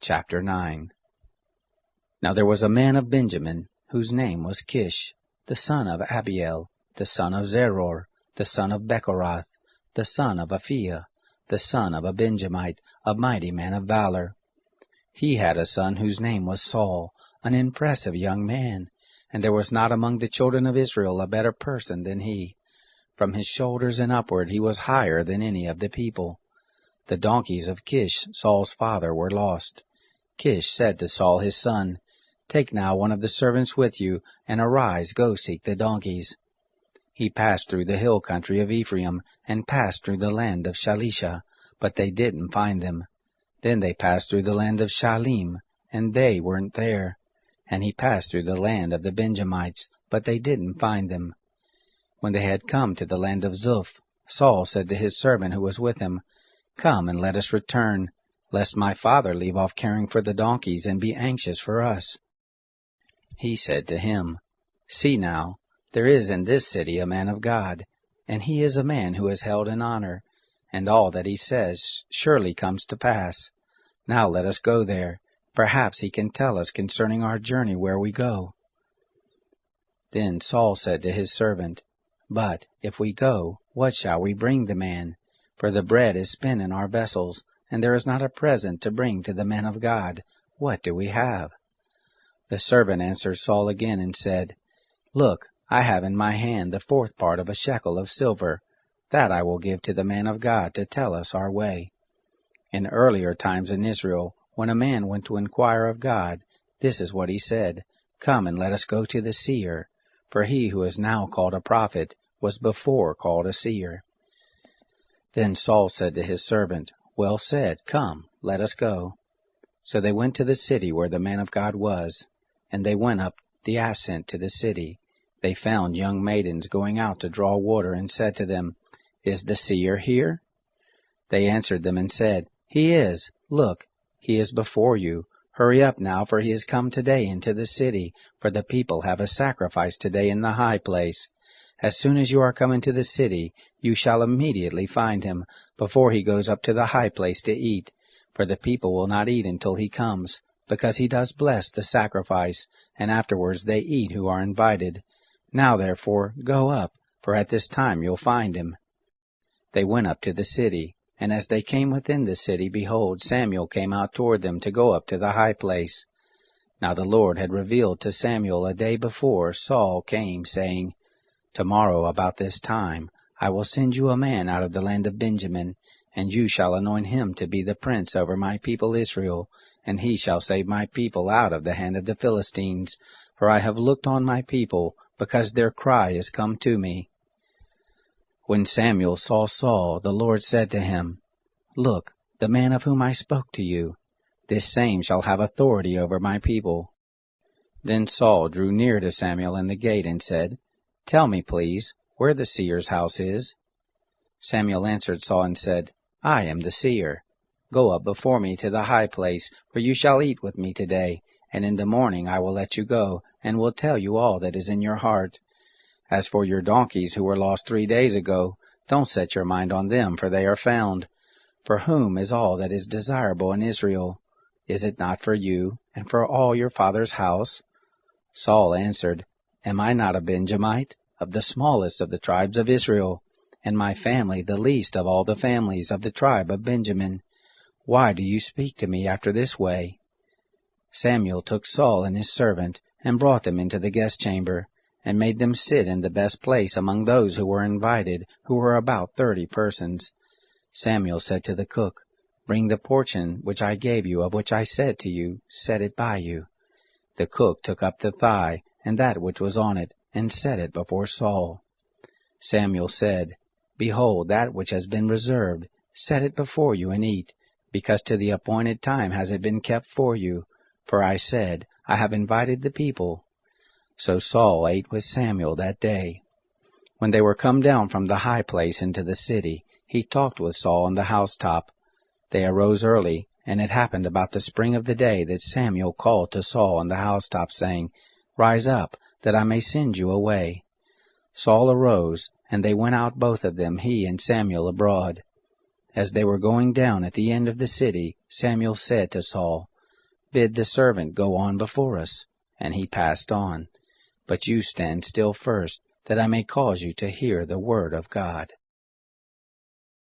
Chapter 9. Now there was a man of Benjamin, whose name was Kish, the son of Abiel, the son of Zeror, the son of Bechorath, the son of Aphiah, the son of a Benjamite, a mighty man of valor. He had a son whose name was Saul, an impressive young man, and there was not among the children of Israel a better person than he. From his shoulders and upward he was higher than any of the people. The donkeys of Kish, Saul's father, were lost. Kish said to Saul his son, "Take now one of the servants with you, and arise, go seek the donkeys." He passed through the hill country of Ephraim, and passed through the land of Shalisha, but they didn't find them. Then they passed through the land of Shalim, and they weren't there. And he passed through the land of the Benjamites, but they didn't find them. When they had come to the land of Zuph, Saul said to his servant who was with him, "Come and let us return, lest my father leave off caring for the donkeys and be anxious for us." He said to him, "See now, there is in this city a man of God, and he is a man who is held in honor, and all that he says surely comes to pass. Now let us go there. Perhaps he can tell us concerning our journey where we go." Then Saul said to his servant, "But if we go, what shall we bring the man? For the bread is spent in our vessels, and there is not a present to bring to the man of God. What do we have?" The servant answered Saul again and said, "Look, I have in my hand the 4th part of a shekel of silver. That I will give to the man of God to tell us our way." In earlier times in Israel, when a man went to inquire of God, this is what he said, "Come and let us go to the seer," for he who is now called a prophet was before called a seer. Then Saul said to his servant, "Well said, come, let us go." So they went to the city where the man of God was, and they went up the ascent to the city. They found young maidens going out to draw water, and said to them, "Is the seer here?" They answered them and said, "He is. Look, he is before you. Hurry up now, for he is come today into the city, for the people have a sacrifice today in the high place. As soon as you are come into the city, you shall immediately find him, before he goes up to the high place to eat. For the people will not eat until he comes, because he does bless the sacrifice, and afterwards they eat who are invited. Now therefore go up, for at this time you'll find him." They went up to the city, and as they came within the city, behold, Samuel came out toward them to go up to the high place. Now the Lord had revealed to Samuel a day before Saul came, saying, "Tomorrow about this time I will send you a man out of the land of Benjamin, and you shall anoint him to be the prince over my people Israel, and he shall save my people out of the hand of the Philistines, for I have looked on my people, because their cry is come to me." When Samuel saw Saul, the Lord said to him, "Look, the man of whom I spoke to you, this same shall have authority over my people." Then Saul drew near to Samuel in the gate and said, "Tell me, please, where the seer's house is." Samuel answered Saul and said, "I am the seer. Go up before me to the high place, for you shall eat with me today, and in the morning I will let you go, and will tell you all that is in your heart. As for your donkeys who were lost 3 days ago, don't set your mind on them, for they are found. For whom is all that is desirable in Israel? Is it not for you, and for all your father's house?" Saul answered, "Am I not a Benjamite, of the smallest of the tribes of Israel, and my family the least of all the families of the tribe of Benjamin? Why do you speak to me after this way?" Samuel took Saul and his servant, and brought them into the guest chamber, and made them sit in the best place among those who were invited, who were about 30 persons. Samuel said to the cook, "Bring the portion which I gave you, of which I said to you, set it by you." The cook took up the thigh, and that which was on it, and set it before Saul. Samuel said, "Behold, that which has been reserved, set it before you and eat, because to the appointed time has it been kept for you. For I said, I have invited the people." So Saul ate with Samuel that day. When they were come down from the high place into the city, he talked with Saul on the housetop. They arose early, and it happened about the spring of the day that Samuel called to Saul on the housetop, saying, "Rise up, that I may send you away." Saul arose, and they went out both of them, he and Samuel, abroad. As they were going down at the end of the city, Samuel said to Saul, Bid the servant go on before us. And he passed on. But you stand still first, that I may cause you to hear the word of God.